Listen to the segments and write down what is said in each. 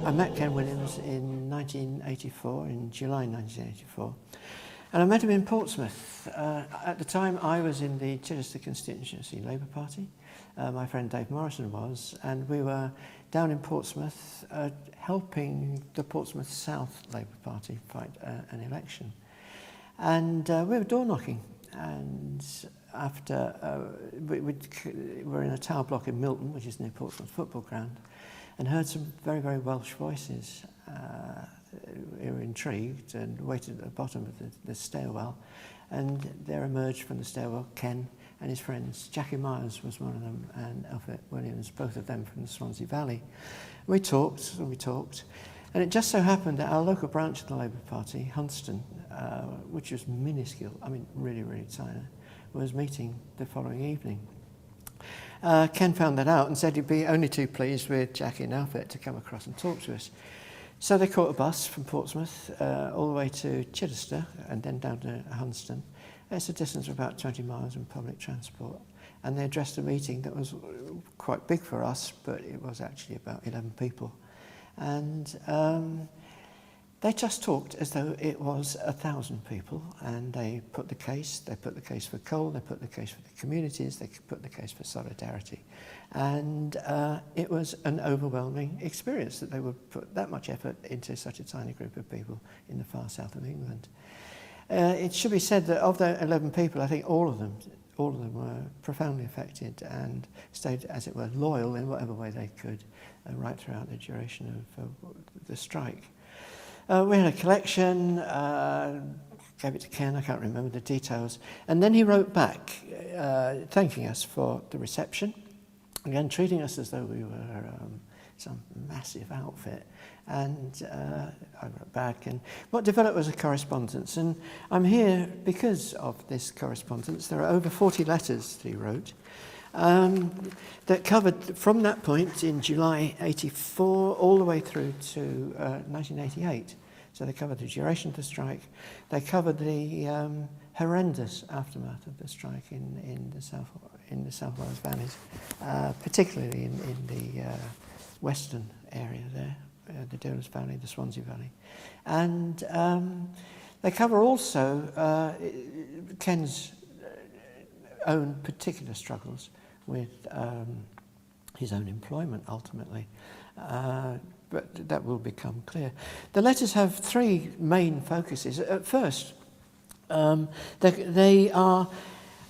I met Ken Williams in 1984, in July 1984, and I met him in Portsmouth. At the time I was in the Chichester constituency Labour Party, my friend Dave Morrison was, and we were down in Portsmouth helping the Portsmouth South Labour Party fight an election. And we were door knocking, and after we were in a tower block in Milton, which is near Portsmouth football ground, and heard some very, very Welsh voices. We were intrigued and waited at the bottom of the stairwell, and there emerged from the stairwell Ken and his friends. Jackie Myers was one of them, and Alfred Williams, both of them from the Swansea Valley. We talked, and it just so happened that our local branch of the Labour Party, Hunston, which was minuscule, I mean really, really tiny, was meeting the following evening. Ken found that out and said he'd be only too pleased with Jackie and Alfred to come across and talk to us. So they caught a bus from Portsmouth all the way to Chichester and then down to Hunston. It's a distance of about 20 miles in public transport. And they addressed a meeting that was quite big for us, but it was actually about 11 people. And they just talked as though it was 1,000 people, and they put the case for coal, they put the case for the communities, they put the case for solidarity. And it was an overwhelming experience that they would put that much effort into such a tiny group of people in the far south of England. It should be said that of the 11 people, I think all of them were profoundly affected and stayed, as it were, loyal in whatever way they could right throughout the duration of the strike. We had a collection, gave it to Ken, I can't remember the details, and then he wrote back thanking us for the reception, again treating us as though we were some massive outfit, and I wrote back, and what developed was a correspondence, and I'm here because of this correspondence. There are over 40 letters that he wrote that covered from that point in July 84 all the way through to 1988. So they covered the duration of the strike, they covered the horrendous aftermath of the strike in the South Wales valleys, particularly in the western area there, the Dearest Valley, the Swansea Valley. And they cover also Ken's own particular struggles with his own employment ultimately, but that will become clear. The letters have three main focuses. At first, they are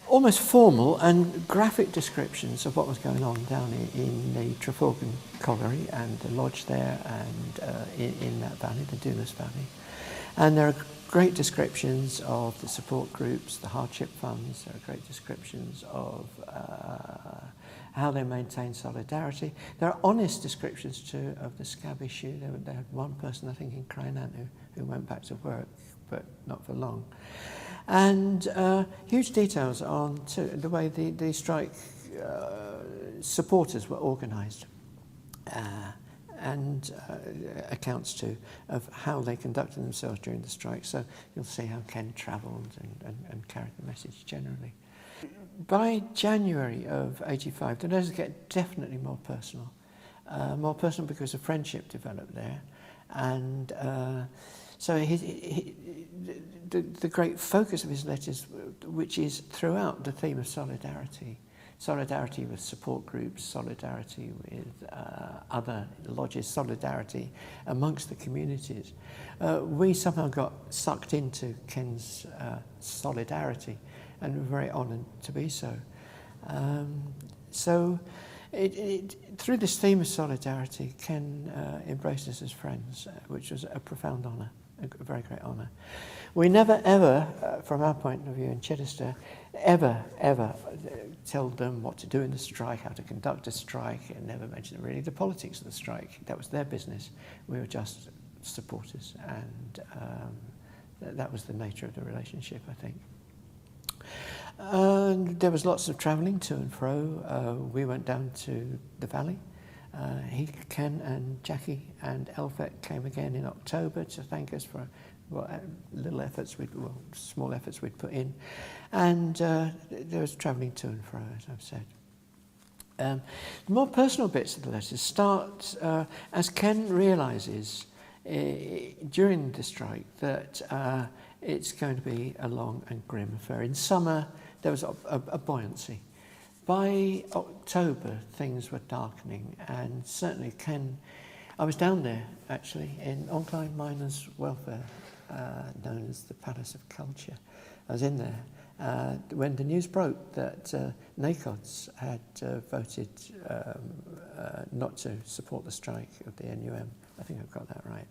almost formal and graphic descriptions of what was going on down in the Treforgan colliery and the lodge there, and in that valley, the Dearest Valley. And there are great descriptions of the support groups, the hardship funds. There are great descriptions of how they maintain solidarity. There are honest descriptions too of the scab issue. They had one person, I think, in Craignant who went back to work, but not for long. And huge details on the way the strike supporters were organised, and accounts too of how they conducted themselves during the strike. So you'll see how Ken travelled and carried the message generally. By January of 85, the letters get definitely more personal because a friendship developed there, and so the great focus of his letters, which is throughout the theme of solidarity with support groups, solidarity with other lodges, solidarity amongst the communities. We somehow got sucked into Ken's solidarity, and we're very honoured to be so. So through this theme of solidarity, Ken embraced us as friends, which was a profound honour, a very great honour. We never ever, from our point of view in Chichester, ever told them what to do in the strike, how to conduct a strike, and never mentioned really the politics of the strike. That was their business. We were just supporters, and that was the nature of the relationship, I think. There was lots of travelling to and fro. We went down to the valley. Ken and Jackie and Elfet came again in October to thank us for small efforts we'd put in. And there was travelling to and fro, as I've said. The more personal bits of the letters start as Ken realises during the strike that it's going to be a long and grim affair. In summer, there was a buoyancy. By October, things were darkening, and certainly Ken... I was down there, actually, in Oncline Miners' Welfare, known as the Palace of Culture. I was in there when the news broke that NACODs had voted not to support the strike of the NUM. I think I've got that right.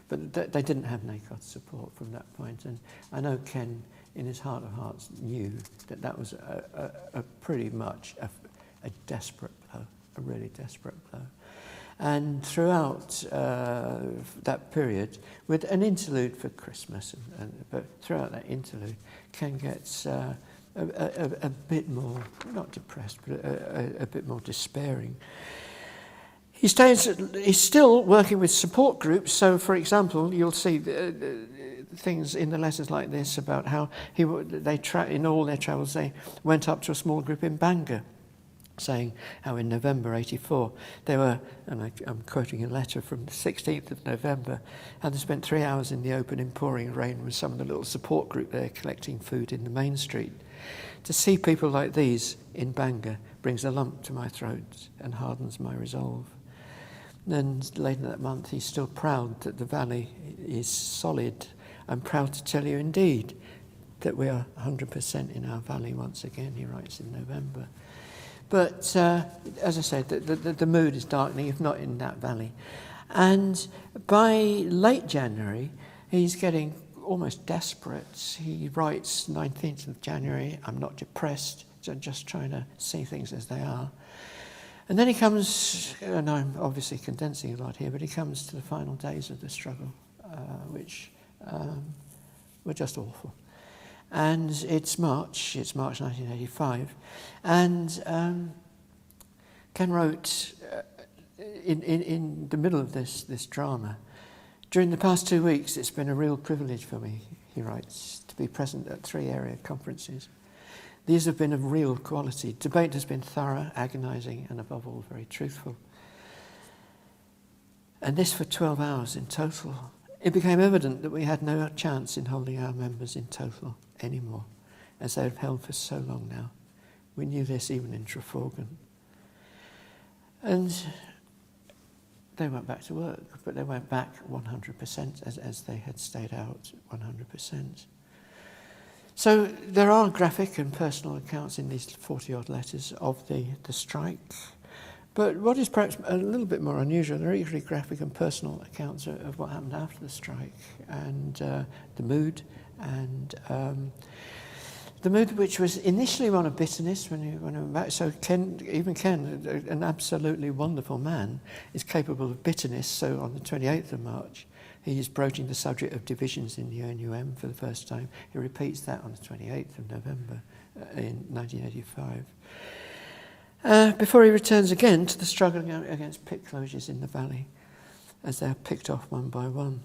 But they didn't have NACOD support from that point, and I know Ken, in his heart of hearts, knew that that was a pretty much a desperate blow, a really desperate blow. And throughout that period, with an interlude for Christmas, but throughout that interlude, Ken gets a bit more, not depressed, but a bit more despairing. He's still working with support groups. So, for example, you'll see things in the letters like this about how in all their travels they went up to a small group in Bangor, saying how in November 84 they were, and I'm quoting a letter from the 16th of November, how they spent 3 hours in the open in pouring rain with some of the little support group there collecting food in the main street. To see people like these in Bangor brings a lump to my throat and hardens my resolve. And later that month, he's still proud that the valley is solid. I'm proud to tell you indeed that we are 100% in our valley once again, he writes in November. But as I said, the mood is darkening, if not in that valley. And by late January, he's getting almost desperate. He writes 19th of January, I'm not depressed, I'm just trying to see things as they are. And then he comes, and I'm obviously condensing a lot here, but he comes to the final days of the struggle, which were just awful. And it's March 1985, and Ken wrote in the middle of this drama, during the past 2 weeks it's been a real privilege for me, he writes, to be present at 3 area conferences. These have been of real quality. Debate has been thorough, agonising, and above all, very truthful. And this for 12 hours in total. It became evident that we had no chance in holding our members in total anymore, as they have held for so long now. We knew this even in Treforgan. And they went back to work, but they went back 100% as they had stayed out 100%. So there are graphic and personal accounts in these 40-odd letters of the strike. But what is perhaps a little bit more unusual, there are equally graphic and personal accounts of what happened after the strike, and the mood, and the mood which was initially one of bitterness when he went back. So Ken, an absolutely wonderful man, is capable of bitterness. So on the 28th of March, he's broaching the subject of divisions in the NUM for the first time. He repeats that on the 28th of November in 1985. Before he returns again to the struggle against pit closures in the valley, as they are picked off one by one.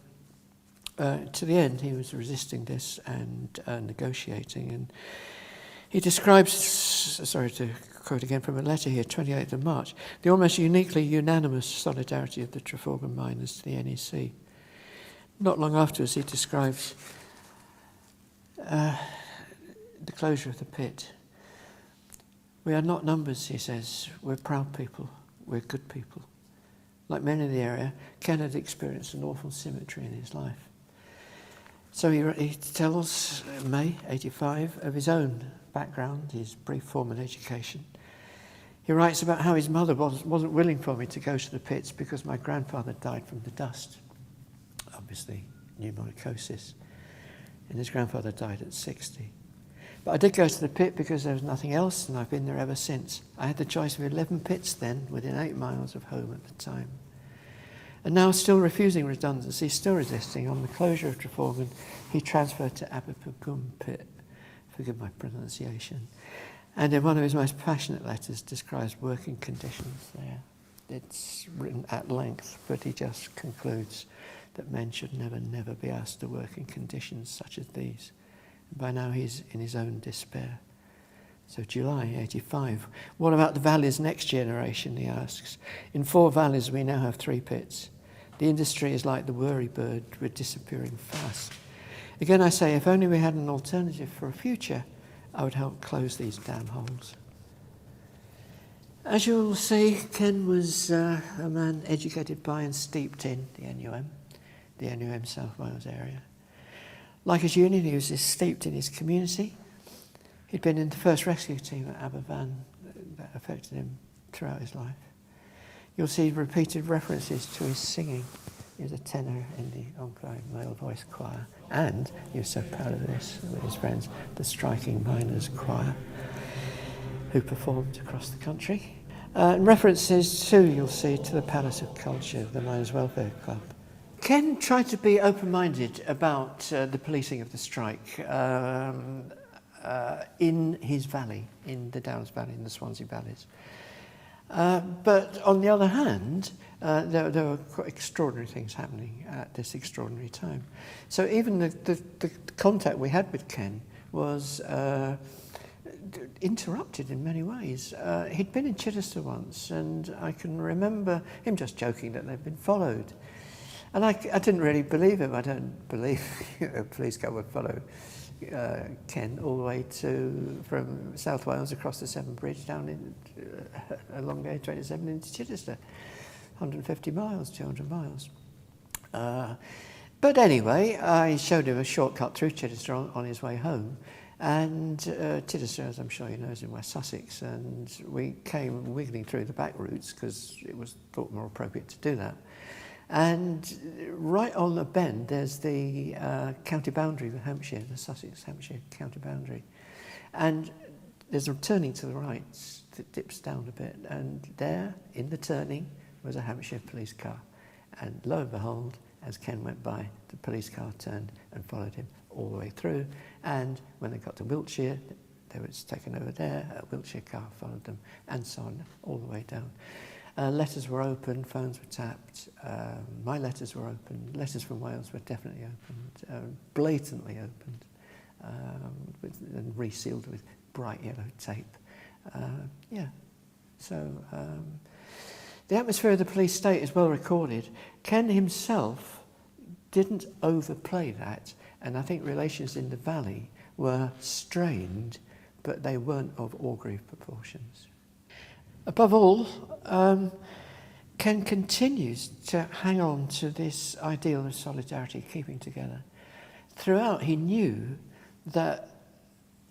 To the end, he was resisting this and negotiating. And he describes, sorry to quote again from a letter here, 28th of March, the almost uniquely unanimous solidarity of the Treforgan miners to the NEC. Not long afterwards, he describes the closure of the pit. We are not numbers, he says. We're proud people. We're good people. Like many in the area, Ken had experienced an awful symmetry in his life. So he tells May 85 of his own background, his brief formal education. He writes about how his mother wasn't willing for me to go to the pits because my grandfather died from the dust. Obviously, pneumonicosis. And his grandfather died at 60. But I did go to the pit because there was nothing else, and I've been there ever since. I had the choice of 11 pits then, within 8 miles of home at the time. And now, still refusing redundancy, still resisting, on the closure of Treforgan, he transferred to Abipagum pit. Forgive my pronunciation. And in one of his most passionate letters, describes working conditions there. It's written at length, but he just concludes that men should never be asked to work in conditions such as these. And by now he's in his own despair. So July 85. What about the valley's next generation, he asks. In 4 valleys we now have 3 pits. The industry is like the worry bird, we're disappearing fast. Again I say, if only we had an alternative for a future, I would help close these damn holes. As you'll see, Ken was a man educated by and steeped in the NUM South Wales area. Like his union, he was steeped in his community. He'd been in the first rescue team at Aberfan that affected him throughout his life. You'll see repeated references to his singing. He was a tenor in the Enclave male voice choir, and he was so proud of this with his friends, the Striking Miners Choir, who performed across the country. References too, you'll see, to the Palace of Culture, the Miners' Welfare Club. Ken tried to be open-minded about the policing of the strike in his valley, in the Downs Valley, in the Swansea Valleys. But on the other hand, there were quite extraordinary things happening at this extraordinary time. So even the contact we had with Ken was interrupted in many ways. He'd been in Chichester once, and I can remember him just joking that they'd been followed. And I didn't really believe him. I don't believe a police car would follow Ken all the way from South Wales across the Severn Bridge down along A27 into Chichester. 150 miles, 200 miles. But anyway, I showed him a shortcut through Chichester on his way home. And Chichester, as I'm sure you know, is in West Sussex, and we came wiggling through the back routes because it was thought more appropriate to do that. And right on the bend, there's the county boundary with Hampshire, the Sussex-Hampshire county boundary. And there's a turning to the right that dips down a bit, and there, in the turning, was a Hampshire police car. And lo and behold, as Ken went by, the police car turned and followed him all the way through. And when they got to Wiltshire, they were taken over there, a Wiltshire car followed them, and so on, all the way down. Letters were opened, phones were tapped, my letters were opened, letters from Wales were definitely opened, blatantly opened, and resealed with bright yellow tape. The atmosphere of the police state is well recorded. Ken himself didn't overplay that, and I think relations in the valley were strained, but they weren't of augury proportions. Above all, Ken continues to hang on to this ideal of solidarity, keeping together. Throughout, he knew that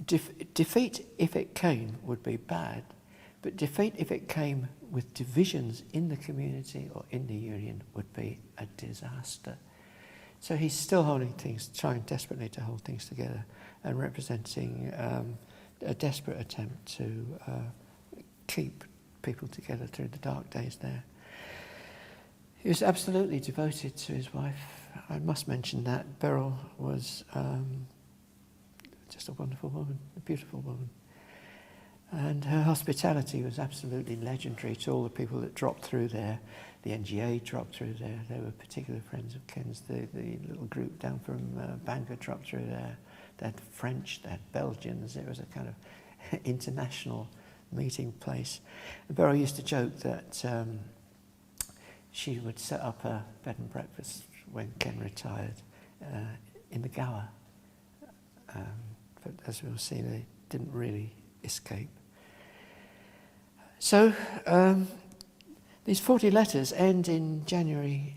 defeat, if it came, would be bad, but defeat, if it came with divisions in the community or in the union, would be a disaster. So he's still holding things, trying desperately to hold things together, and representing a desperate attempt to keep people together through the dark days there. He was absolutely devoted to his wife. I must mention that. Beryl was just a wonderful woman, a beautiful woman. And her hospitality was absolutely legendary to all the people that dropped through there. The NGA dropped through there. They were particular friends of Ken's. The little group down from Bangor dropped through there. They had French, they had Belgians. It was a kind of international meeting place. And Beryl used to joke that she would set up a bed and breakfast when Ken retired in the Gower. But as we'll see, they didn't really escape. So these 40 letters end in January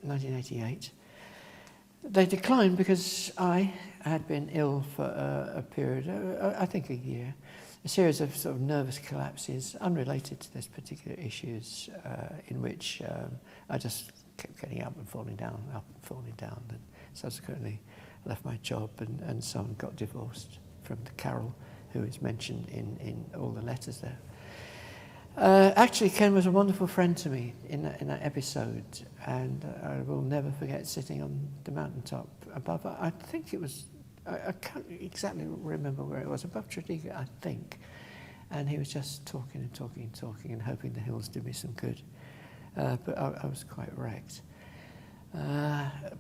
1988. They declined because I had been ill for a period, I think a year, a series of sort of nervous collapses unrelated to this particular issues, in which I just kept getting up and falling down, and subsequently left my job and so on, got divorced from the Carol who is mentioned in all the letters there. Actually, Ken was a wonderful friend to me in that episode, and I will never forget sitting on the mountaintop above. I think it was, I can't exactly remember where it was, above Treforgan, I think. And he was just talking and hoping the hills did me some good. But I was quite wrecked.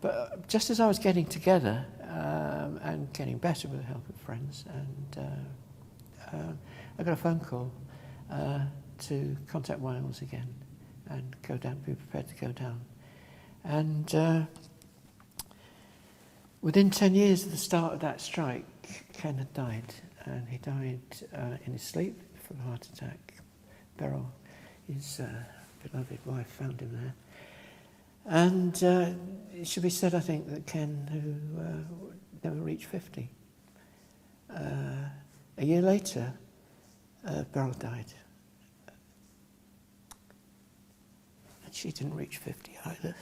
But just as I was getting together and getting better with the help of friends, and I got a phone call to contact Wales again and go down, be prepared to go down. And within 10 years of the start of that strike, Ken had died, and he died in his sleep from a heart attack. Beryl, his beloved wife, found him there. And it should be said, I think, that Ken, who never reached 50, a year later, Beryl died. And she didn't reach 50 either.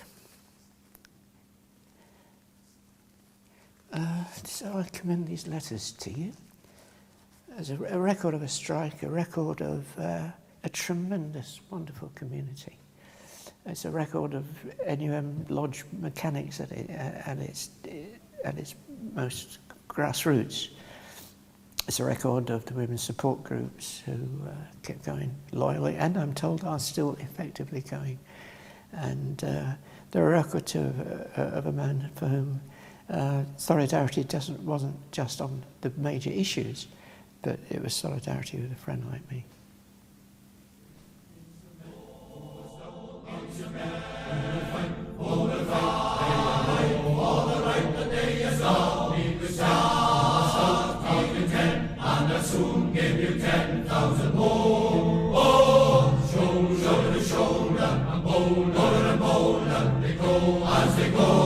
So I commend these letters to you as a record of a strike, a record of a tremendous, wonderful community. It's a record of NUM Lodge mechanics at its most grassroots. It's a record of the women's support groups who kept going loyally, and I'm told are still effectively going. And they're a record too of a man for whom solidarity wasn't just on the major issues, but it was solidarity with a friend like me. Soon give you 10,000 more. Oh, shoulder to shoulder, and bolder, they go as they go.